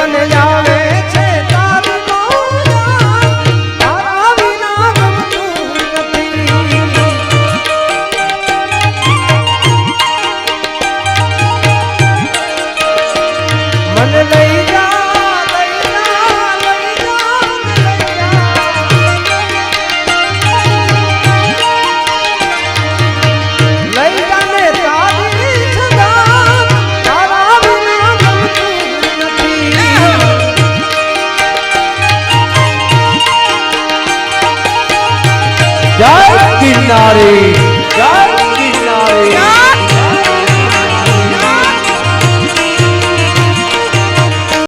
મને આવે છે તારું તારા વિના ગમતું નથી મને લઈ જા લઈ જા લઈ જા લઈ જાને તારી સદા તારા વિના ગમતું નથી જય કિનારી જય